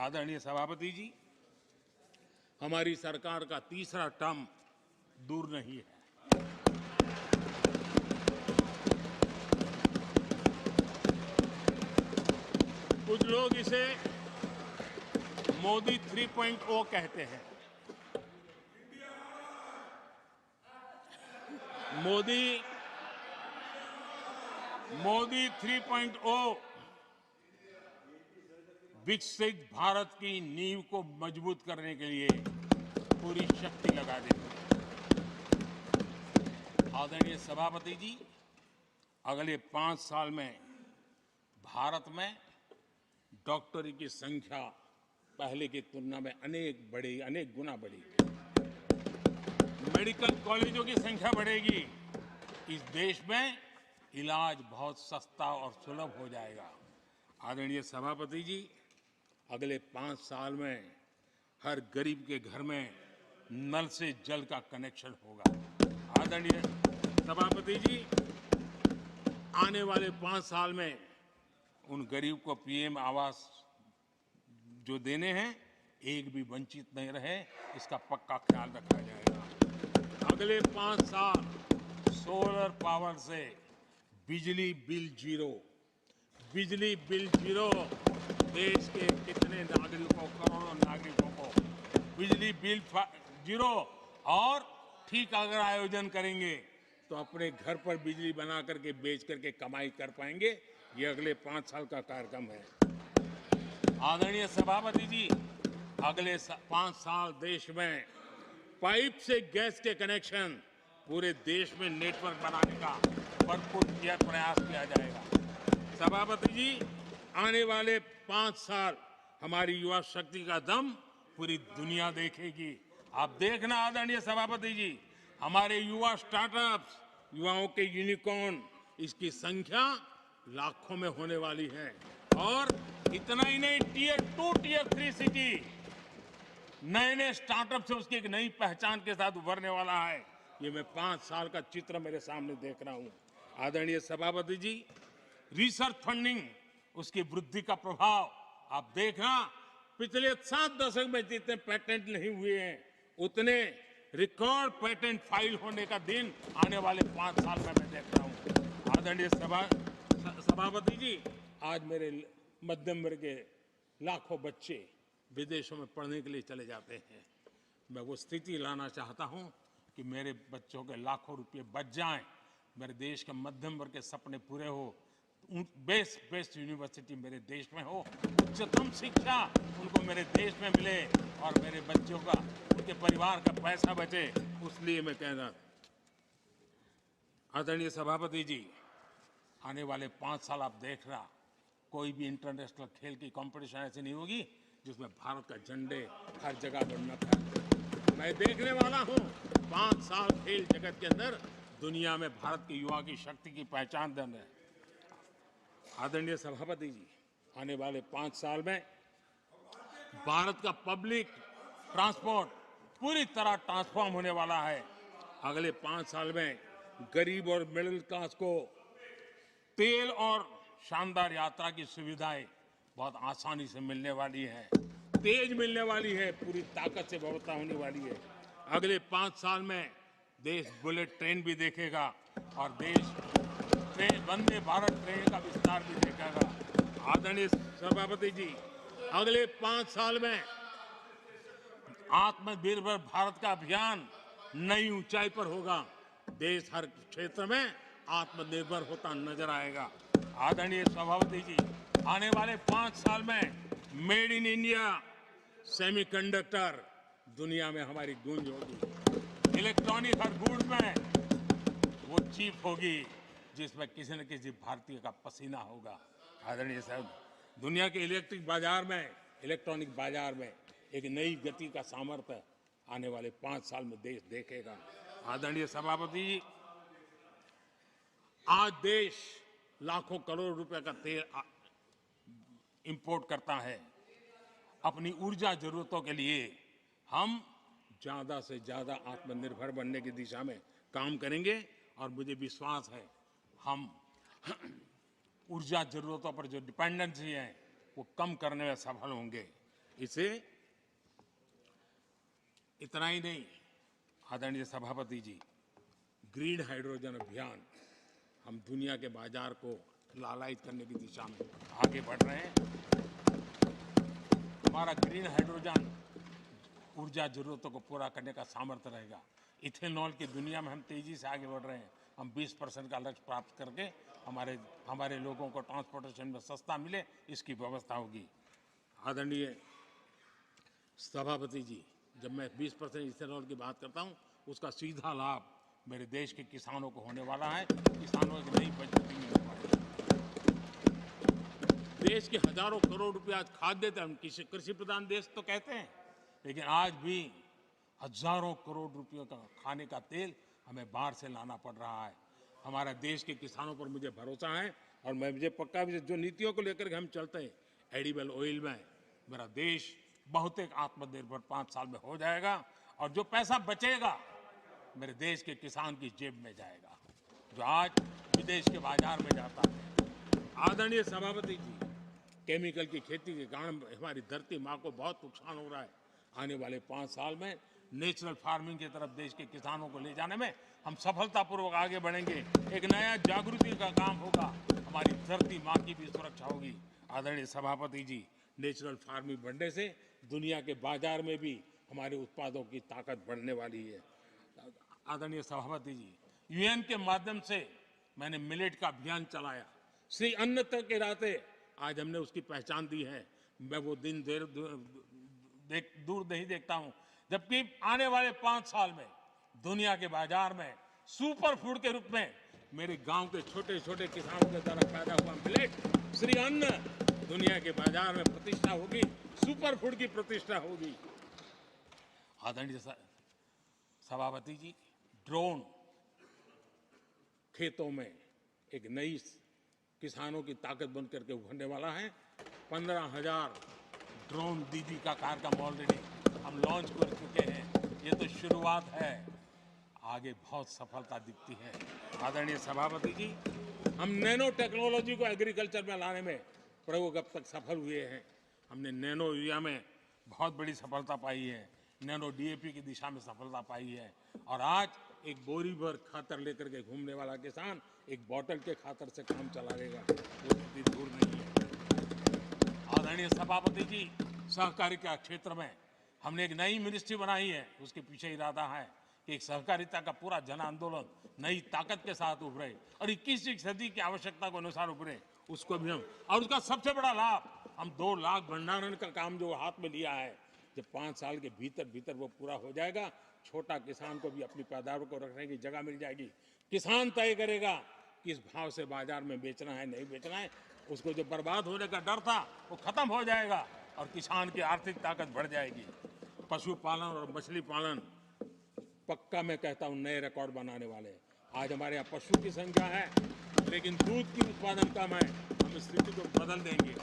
आदरणीय सभापति जी, हमारी सरकार का तीसरा टर्म दूर नहीं है। कुछ लोग इसे मोदी 3.0 कहते हैं। मोदी 3.0 विकसित भारत की नींव को मजबूत करने के लिए पूरी शक्ति लगा देंगे। आदरणीय सभापति जी, अगले 5 साल में भारत में डॉक्टरों की संख्या पहले की तुलना में अनेक गुना बढ़ेगी। मेडिकल कॉलेजों की संख्या बढ़ेगी। इस देश में इलाज बहुत सस्ता और सुलभ हो जाएगा। आदरणीय सभापति जी, अगले 5 साल में हर गरीब के घर में नल से जल का कनेक्शन होगा। आदरणीय सभापति जी, आने वाले 5 साल में उन गरीब को पीएम आवास जो देने हैं, एक भी वंचित नहीं रहे, इसका पक्का ख्याल रखा जाएगा। अगले 5 साल सोलर पावर से बिजली बिल जीरो। देश के कितने नागरिकों, करोड़ों नागरिकों को बिजली बिल जीरो। और ठीक अगर आयोजन करेंगे तो अपने घर पर बिजली बना करके बेच करके कमाई कर पाएंगे। ये अगले 5 साल का कार्यक्रम है। आदरणीय सभापति जी, अगले 5 साल देश में पाइप से गैस के कनेक्शन पूरे देश में नेटवर्क बनाने का भरपूर प्रयास किया जाएगा। सभापति जी, आने वाले 5 साल हमारी युवा शक्ति का दम पूरी दुनिया देखेगी। आप देखना आदरणीय सभापति जी, हमारे युवा स्टार्टअप्स, युवाओं के यूनिकॉर्न, इसकी संख्या लाखों में होने वाली है। और इतना ही नहीं, टियर 2, टियर 3 सिटी नए स्टार्टअप से उसकी एक नई पहचान के साथ उभरने वाला है। ये मैं 5 साल का चित्र मेरे सामने देख रहा हूं। आदरणीय सभापति जी, रिसर्च फंडिंग, उसकी वृद्धि का प्रभाव आप देखना। पिछले 7 दशक में जितने पेटेंट नहीं हुए हैं, उतने रिकॉर्ड पेटेंट फाइल होने का दिन आने वाले 5 साल में मैं देख रहा हूं। आदरणीय सभापति जी, आज मेरे मध्यम वर्ग के लाखों बच्चे विदेशों में पढ़ने के लिए चले जाते हैं। मैं वो स्थिति लाना चाहता हूं कि मेरे बच्चों के लाखों रुपए बच जाएं, मेरे देश के मध्यम वर्ग के सपने पूरे हो, बेस्ट यूनिवर्सिटी मेरे देश में हो, उच्चतम शिक्षा उनको मेरे देश में मिले और मेरे बच्चों का, उनके परिवार का पैसा बचे। इसलिए मैं कह रहा, आदरणीय सभापति जी, आने वाले 5 साल आप देख रहा, कोई भी इंटरनेशनल खेल की कंपटीशन ऐसी नहीं होगी जिसमें भारत का झंडे हर जगह पर न फहरे। मैं देखने वाला हूं 5 साल खेल जगत के अंदर दुनिया में भारत के युवा की शक्ति की पहचान देने। आदरणीय सभापति जी, आने वाले 5 साल में भारत का पब्लिक ट्रांसपोर्ट पूरी तरह ट्रांसफॉर्म होने वाला है। अगले 5 साल में गरीब और मिडिल क्लास को तेल और शानदार यात्रा की सुविधाएं बहुत आसानी से मिलने वाली है, तेज मिलने वाली है, पूरी ताकत से व्यवस्था होने वाली है। अगले 5 साल में देश बुलेट ट्रेन भी देखेगा और देश वंदे भारत ट्रेन का विस्तार भी देखेगा। आदरणीय सभापति जी, अगले 5 साल में आत्मनिर्भर भारत का अभियान नई ऊंचाई पर होगा। देश हर क्षेत्र में आत्मनिर्भर होता नजर आएगा। आदरणीय सभापति जी, आने वाले 5 साल में मेड इन इंडिया सेमीकंडक्टर दुनिया में हमारी गूंज होगी। इलेक्ट्रॉनिक हर गुड्स में वो चीप होगी जिसमें किसी न किसी भारतीय का पसीना होगा। आदरणीय साहब, दुनिया के इलेक्ट्रॉनिक बाजार में एक नई गति का सामर्थ्य आने वाले 5 साल में देश देखेगा। आदरणीय सभापति जी, आज देश लाखों करोड़ रुपए का तेल इंपोर्ट करता है। अपनी ऊर्जा जरूरतों के लिए हम ज्यादा से ज्यादा आत्मनिर्भर बनने की दिशा में काम करेंगे और मुझे विश्वास है हम ऊर्जा जरूरतों पर जो डिपेंडेंसी है वो कम करने में सफल होंगे। इसे इतना ही नहीं, आदरणीय सभापति जी, ग्रीन हाइड्रोजन अभियान, हम दुनिया के बाजार को लालायित करने की दिशा में आगे बढ़ रहे हैं। हमारा ग्रीन हाइड्रोजन ऊर्जा जरूरतों को पूरा करने का सामर्थ्य रहेगा। इथेनॉल की दुनिया में हम तेजी से आगे बढ़ रहे हैं। हम 20% का लक्ष्य प्राप्त करके हमारे लोगों को ट्रांसपोर्टेशन में सस्ता मिले, इसकी व्यवस्था होगी। आदरणीय सभापति जी, जब मैं 20% इथेनॉल की बात करता हूँ, उसका सीधा लाभ मेरे देश के किसानों को होने वाला है। किसानों की नई मजबूती मिलने वाली है। देश के हजारों करोड़ रुपए आज खाद देते हैं। हम कृषि प्रधान देश तो कहते हैं, लेकिन आज भी हजारों करोड़ रुपयों का खाने का तेल हमें बाहर से लाना पड़ रहा है। हमारे देश के किसानों पर मुझे भरोसा है और मुझे पक्का भी जो नीतियों को लेकर के हम चलते हैं, एडिबल ऑयल में मेरा देश बहुत एक आत्मनिर्भर 5 साल में हो जाएगा। और जो पैसा बचेगा मेरे देश के किसान की जेब में जाएगा, जो आज विदेश के बाजार में जाता है। आदरणीय सभापति जी, केमिकल की खेती के कारण हमारी धरती माँ को बहुत नुकसान हो रहा है। आने वाले 5 साल में नेचुरल फार्मिंग की तरफ देश के किसानों को ले जाने में हम सफलतापूर्वक आगे बढ़ेंगे। एक नया जागृति का काम होगा, हमारी धरती माँ की भी सुरक्षा होगी। आदरणीय सभापति जी, नेचुरल फार्मिंग बढ़ने से दुनिया के बाजार में भी हमारे उत्पादों की ताकत बढ़ने वाली है। आदरणीय सभापति जी, यूएन के माध्यम से मैंने मिलेट का अभियान चलाया। श्री अन्न तक के रास्ते आज हमने उसकी पहचान दी है। मैं वो दिन दूर नहीं देखता हूं, जबकि आने वाले 5 साल में दुनिया के बाजार में सुपर फूड के रूप में मेरे गांव के छोटे छोटे किसानों के द्वारा पैदा हुआ मिलेट, श्री अन्न, दुनिया के बाजार में प्रतिष्ठा होगी, सुपर फूड की प्रतिष्ठा होगी। आदरणीय सभापति जी, ड्रोन खेतों में एक नई किसानों की ताकत बन करके उभरने वाला है। 15,000 ड्रोन दीदी का कार्यक्रम ऑलरेडी हम लॉन्च कर चुके हैं। ये तो शुरुआत है, आगे बहुत सफलता दिखती है। आदरणीय सभापति जी, हम नैनो टेक्नोलॉजी को एग्रीकल्चर में लाने में प्रयोग अब तक सफल हुए हैं। हमने नैनो यूरिया में बहुत बड़ी सफलता पाई है, नैनो डीएपी की दिशा में सफलता पाई है। और आज एक बोरी भर खातर लेकर के घूमने वाला किसान एक बोतल के खातर से काम चला लेगा, वो स्थिति दूर नहीं है। आदरणीय सभापति जी, सहकारिता क्षेत्र में हमने एक नई मिनिस्ट्री बनाई है। उसके पीछे इरादा है कि एक सहकारिता का पूरा जन आंदोलन नई ताकत के साथ उभरे और 21वीं सदी की आवश्यकता के अनुसार उभरे, उसको भी हम, और उसका सबसे बड़ा लाभ, हम 2 लाख भंडारण का काम जो हाथ में लिया है, जब 5 साल के भीतर वो पूरा हो जाएगा, छोटा किसान को भी अपनी पैदावार को रखने की जगह मिल जाएगी। किसान तय करेगा किस भाव से बाजार में बेचना है, नहीं बेचना है। उसको जो बर्बाद होने का डर था वो खत्म हो जाएगा और किसान की आर्थिक ताकत बढ़ जाएगी। पशुपालन और मछली पालन पक्का मैं कहता हूँ नए रिकॉर्ड बनाने वाले। आज हमारे यहाँ पशु की संख्या है, लेकिन दूध की उत्पादन कम है। हम इस स्थिति को बदल देंगे।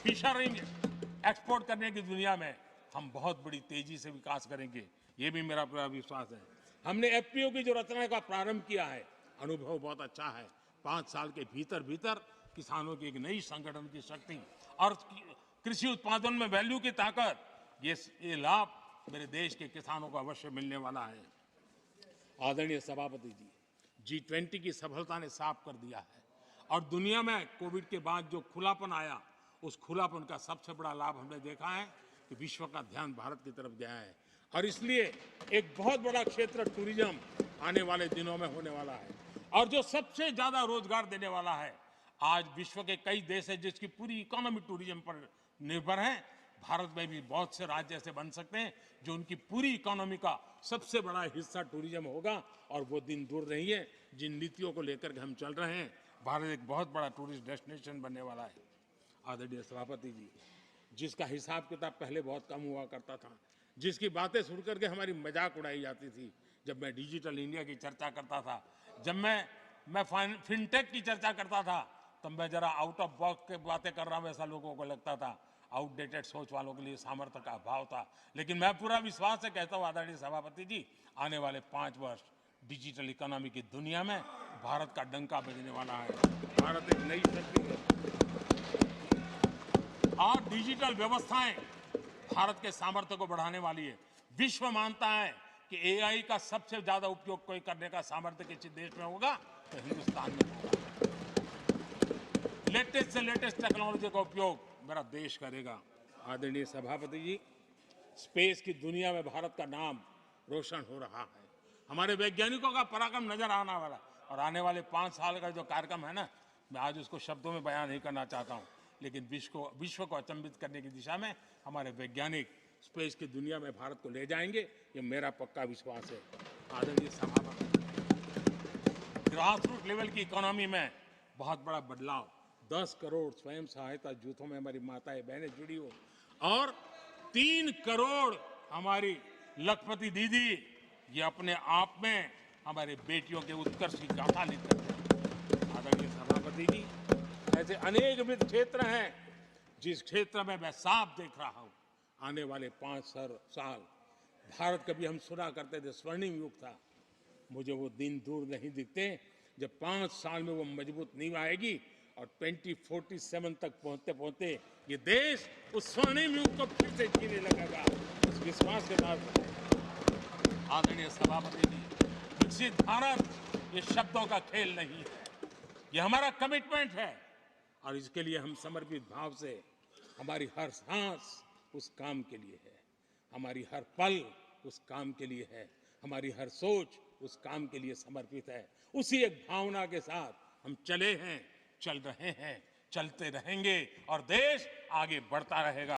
फिशरिंग एक्सपोर्ट करने की दुनिया में हम बहुत बड़ी तेजी से विकास करेंगे, ये भी मेरा पूरा विश्वास है। हमने एफपीओ की जो रचना का प्रारंभ किया है, अनुभव बहुत अच्छा है। 5 साल के भीतर किसानों की एक नई संगठन की शक्ति और कृषि उत्पादन में वैल्यू की ताकत, ये लाभ मेरे देश के किसानों को अवश्य मिलने वाला है। आदरणीय सभापति जी, G20 की सफलता ने साफ कर दिया है और दुनिया में कोविड के बाद जो खुलापन आया, उस खुलापन का सबसे बड़ा लाभ हमने देखा है कि विश्व का ध्यान भारत की तरफ गया है। और इसलिए एक बहुत बड़ा क्षेत्र टूरिज्म आने वाले दिनों में होने वाला है और जो सबसे ज्यादा रोजगार देने वाला है। आज विश्व के कई देश हैं जिसकी पूरी इकोनॉमी टूरिज्म पर निर्भर है। भारत में भी बहुत से राज्य ऐसे बन सकते हैं जो उनकी पूरी इकोनॉमी का सबसे बड़ा हिस्सा टूरिज्म होगा और वो दिन दूर नहीं है। जिन नीतियों को लेकर के हम चल रहे हैं, भारत एक बहुत बड़ा टूरिस्ट डेस्टिनेशन बनने वाला है। आदरणीय सभापति जी, जिसका हिसाब किताब पहले बहुत कम हुआ करता था, जिसकी बातें सुन करके हमारी मजाक उड़ाई जाती थी, जब मैं डिजिटल इंडिया की चर्चा करता था, जब मैं फिनटेक की चर्चा करता था, तब मैं जरा आउट ऑफ बॉक्स की बातें कर रहा हूं, ऐसा लोगों को लगता था। आउटडेटेड सोच वालों के लिए सामर्थ्य का अभाव था। लेकिन मैं पूरा विश्वास से कहता हूं आदरणीय सभापति जी, आने वाले 5 वर्ष डिजिटल इकोनॉमी की दुनिया में भारत का डंका बजने वाला है। भारत एक नई शक्ति है और डिजिटल व्यवस्थाएं भारत के सामर्थ्य को बढ़ाने वाली है। विश्व मानता है कि एआई का सबसे ज्यादा उपयोग कोई करने का सामर्थ्य किसी देश में होगा तो हिंदुस्तान में होगा। लेटेस्ट से लेटेस्ट टेक्नोलॉजी का उपयोग मेरा देश करेगा। आदरणीय सभापति जी, स्पेस की दुनिया में भारत का नाम रोशन हो रहा है। हमारे वैज्ञानिकों का पराक्रम नजर आने वाला, और आने वाले 5 साल का जो कार्यक्रम है ना, मैं आज उसको शब्दों में बयान नहीं करना चाहता हूं, लेकिन विश्व को अचंभित करने की दिशा में हमारे वैज्ञानिक स्पेस की दुनिया में भारत को ले जाएंगे, ये मेरा पक्का विश्वास है। आदरणीय सभापति, ग्रास रूट लेवल की इकोनॉमी में बहुत बड़ा बदलाव, 10 करोड़ स्वयं सहायता जूथों में हमारी माताएं बहनें जुड़ी हो, और 3 करोड़ हमारी लखपति दीदी, ये अपने आप में हमारे बेटियों के उत्कर्ष की गाथा लिख करते हैं। आदरणीय सभापति जी, ऐसे अनेक विविध क्षेत्र हैं जिस क्षेत्र में मैं साफ देख रहा हूं आने वाले 5 साल भारत, कभी हम सुना करते थे स्वर्णिम युग था, मुझे वो दिन दूर नहीं दिखते जब 5 साल में वो मजबूत नींव आएगी और 2047 तक पहुंचते पहुंचते ये देश उस स्वर्णिम युग को फिर से जीने लगेगा, इस विश्वास के साथ। आदरणीय सभापति जी, विकसित भारत ये शब्दों का खेल नहीं है, ये हमारा कमिटमेंट है, और इसके लिए हम समर्पित भाव से, हमारी हर सांस उस काम के लिए है, हमारी हर पल उस काम के लिए है, हमारी हर सोच उस काम के लिए समर्पित है। उसी एक भावना के साथ हम चले हैं, चल रहे हैं, चलते रहेंगे, और देश आगे बढ़ता रहेगा।